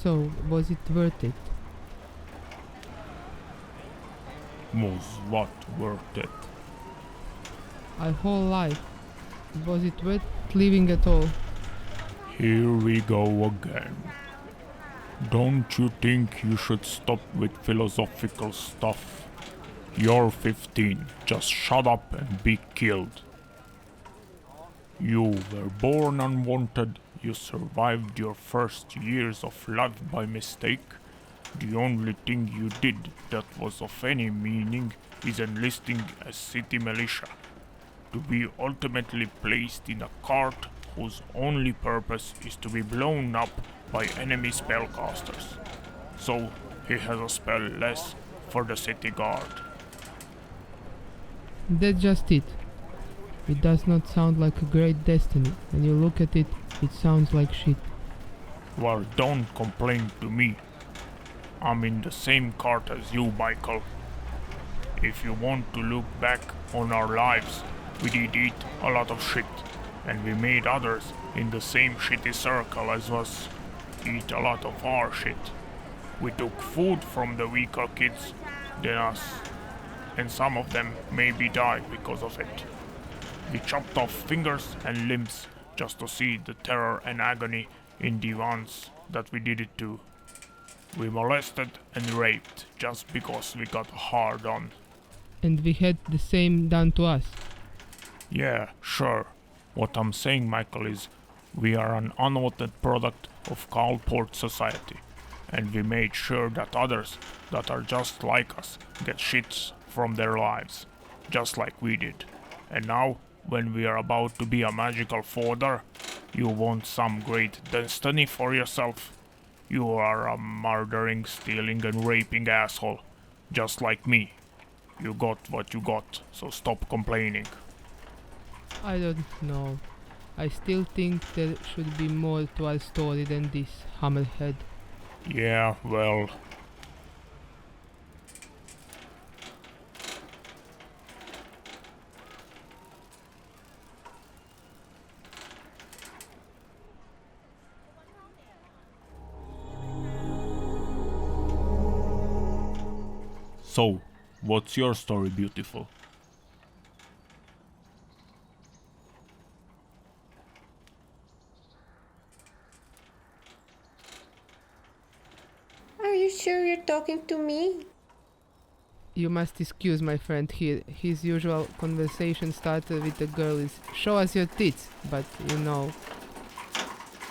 So, was it worth it? Was what worth it? Our whole life. Was it worth living at all? Here we go again. Don't you think you should stop with philosophical stuff? You're 15, just shut up and be killed. You were born unwanted, you survived your first years of life by mistake. The only thing you did that was of any meaning is enlisting as city militia, to be ultimately placed in a cart whose only purpose is to be blown up by enemy spellcasters. So he has a spell less for the city guard. That's just it. It does not sound like a great destiny. When you look at it, it sounds like shit. Well, don't complain to me. I'm in the same cart as you, Michael. If you want to look back on our lives, we did eat a lot of shit, and we made others in the same shitty circle as us eat a lot of our shit. We took food from the weaker kids than us, and some of them maybe died because of it. We chopped off fingers and limbs just to see the terror and agony in the ones that we did it to. We molested and raped just because we got hard on. And we had the same done to us. Yeah, sure. What I'm saying, Michael, is we are an unwanted product of Cadport society, and we made sure that others that are just like us get shits from their lives, just like we did. And now, when we are about to be a magical fodder, you want some great destiny for yourself? You are a murdering, stealing, and raping asshole, just like me. You got what you got, so stop complaining. I don't know. I still think there should be more to our story than this, Hammerhead. Yeah, well... So, what's your story, beautiful? Are you sure you're talking to me? You must excuse my friend here. His usual conversation starter with the girl is "Show us your tits," but you know.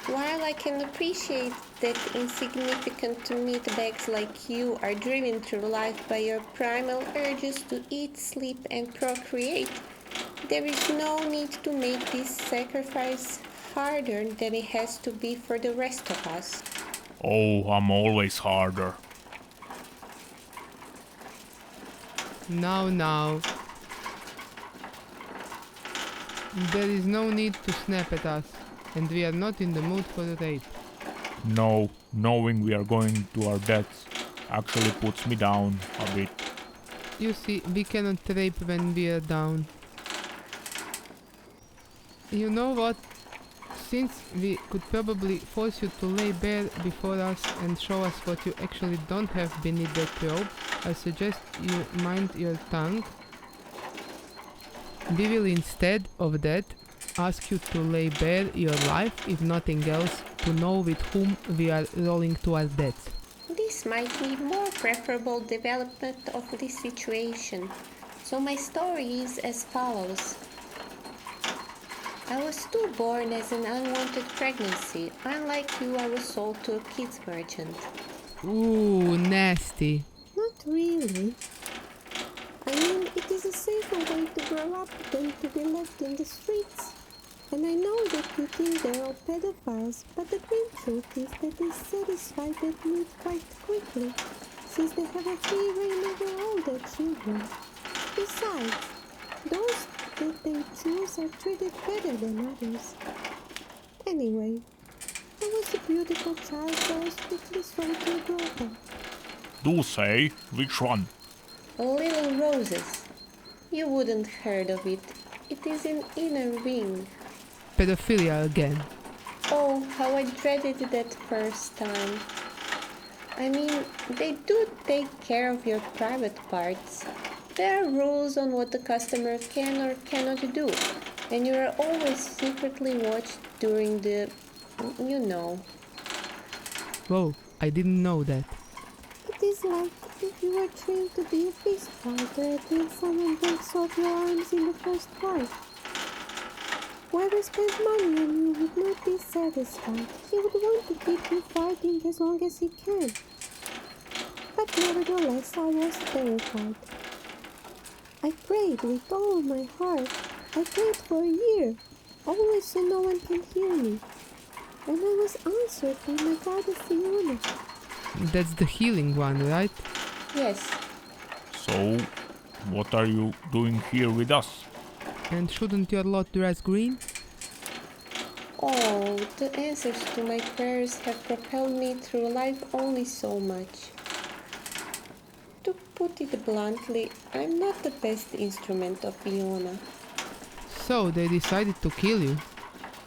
While I can appreciate that insignificant meatbags like you are driven through life by your primal urges to eat, sleep, and procreate, there is no need to make this sacrifice harder than it has to be for the rest of us. Oh, I'm always harder. Now. There is no need to snap at us, and we are not in the mood for rape. No, knowing we are going to our deaths actually puts me down a bit. You see, we cannot rape when we are down. You know what? Since we could probably force you to lay bare before us and show us what you actually don't have beneath that robe, I suggest you mind your tongue. We will instead of that ask you to lay bare your life, if nothing else, to know with whom we are rolling to our death. This might be more preferable development of this situation. So my story is as follows. I was too born as an unwanted pregnancy. Unlike you, I was sold to a kids merchant. Ooh, nasty. Not really. I mean, it is a safer way to grow up than to be left in the streets. And I know that you think they're all pedophiles, but the grim truth is that they satisfy that need quite quickly, since they have a free reign over all their children. Besides, those that they choose are treated better than others. Anyway, I was a beautiful child, so I was quickly sold to a brothel. Do say, which one? Little Roses. You wouldn't heard of it. It is in Inner Ring. Pedophilia again. Oh, how I dreaded that first time. I mean, they do take care of your private parts. There are rules on what the customer can or cannot do, and you are always secretly watched during the, you know. Whoa, I didn't know that. It is like if you were trained to be a fist fighter until someone breaks off your arms in the first fight. Whoever spent money on you would not be satisfied. He would want to keep you fighting as long as he can. But nevertheless, I was terrified. I prayed with all my heart. I prayed for a year, always so no one can hear me. And I was answered by my goddess Fiona. That's the healing one, right? Yes, So, what are you doing here with us? And shouldn't your lot dress green? oh, the answers to my prayers have propelled me through life only so much. To put it bluntly, I'm not the best instrument of Fiona. So they decided to kill you.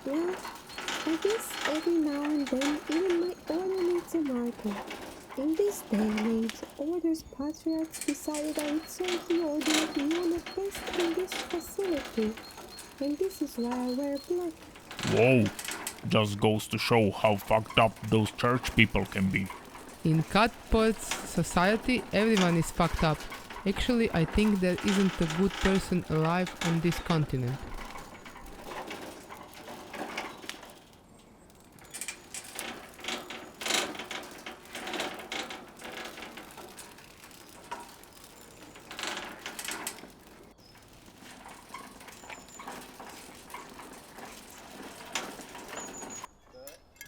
Well, I guess every now and then even my order needs a marker. In this day and age, orders patriarchs decided I would serve the order of Fiona best in this facility. And this is why I wear black. Whoa, just goes to show how fucked up those church people can be. In Cadport's society, everyone is fucked up. Actually, I think there isn't a good person alive on this continent.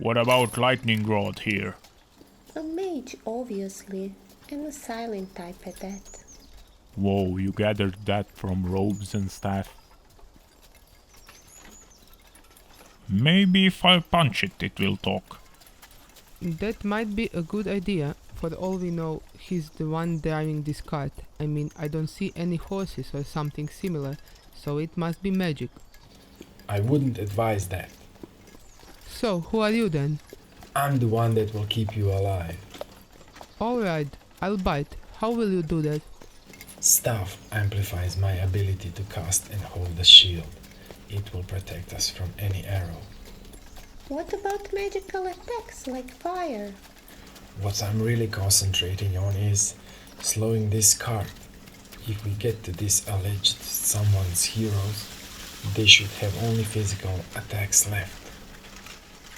What about lightning rod here? A mage, obviously, and a silent type at that. Whoa, you gathered that from robes and staff? Maybe if I punch it, it will talk. That might be a good idea. For all we know, he's the one driving this cart. I mean, I don't see any horses or something similar, so it must be magic. I wouldn't advise that. So, who are you then? I'm the one that will keep you alive. Alright, I'll bite. How will you do that? Staff amplifies my ability to cast and hold a shield. It will protect us from any arrow. What about magical attacks like fire? What I'm really concentrating on is slowing this cart. If we get to this alleged someone's heroes, they should have only physical attacks left.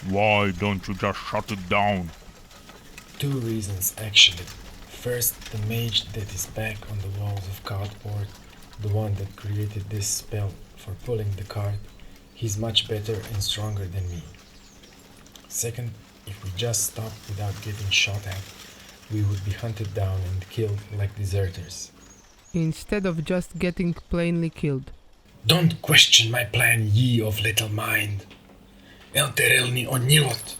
Why don't you just shut it down? 2 reasons actually. First, the mage that is back on the walls of Cadport, the one that created this spell for pulling the cart, he's much better and stronger than me. Second, if we just stop without getting shot at, we would be hunted down and killed like deserters. Instead of just getting plainly killed. Don't question my plan, ye of little mind. Elterelni onilot.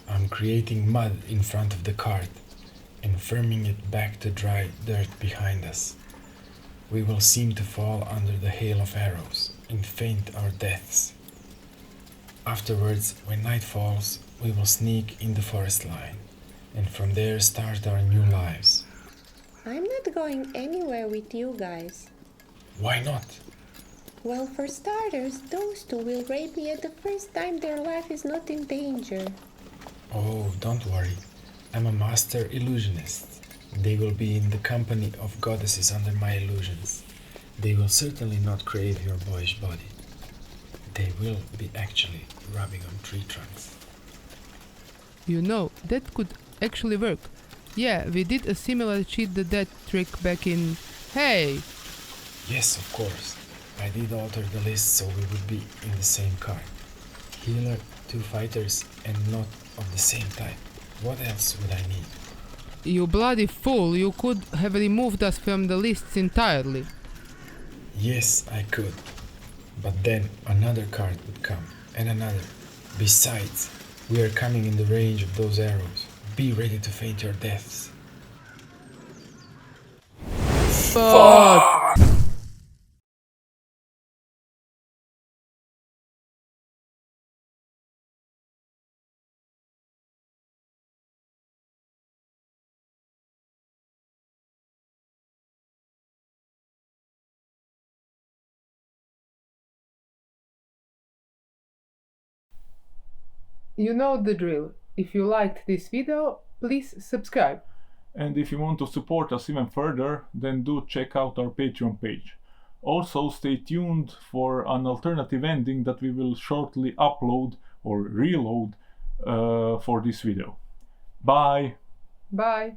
I'm creating mud in front of the cart and firming it back to dry dirt behind us. We will seem to fall under the hail of arrows and faint our deaths. Afterwards, when night falls, we will sneak in the forest line and from there start our new lives. I'm not going anywhere with you guys. Why not? Well, for starters, those two will rape me at the first time their life is not in danger. Oh, don't worry. I'm a master illusionist. They will be in the company of goddesses under my illusions. They will certainly not crave your boyish body. They will be actually rubbing on tree trunks. You know, that could actually work. Yeah, we did a similar cheat the death trick back in... Hey! Yes, of course. I did alter the list so we would be in the same cart. Healer, 2 fighters, and not of the same type. What else would I need? You bloody fool, you could have removed us from the lists entirely. Yes, I could. But then another cart would come, and another. Besides, we are coming in the range of those arrows. Be ready to faint your deaths. Fuck! You know the drill. If you liked this video, please subscribe. And if you want to support us even further, then do check out our Patreon page. Also, stay tuned for an alternative ending that we will shortly upload or reload for this video. Bye! Bye!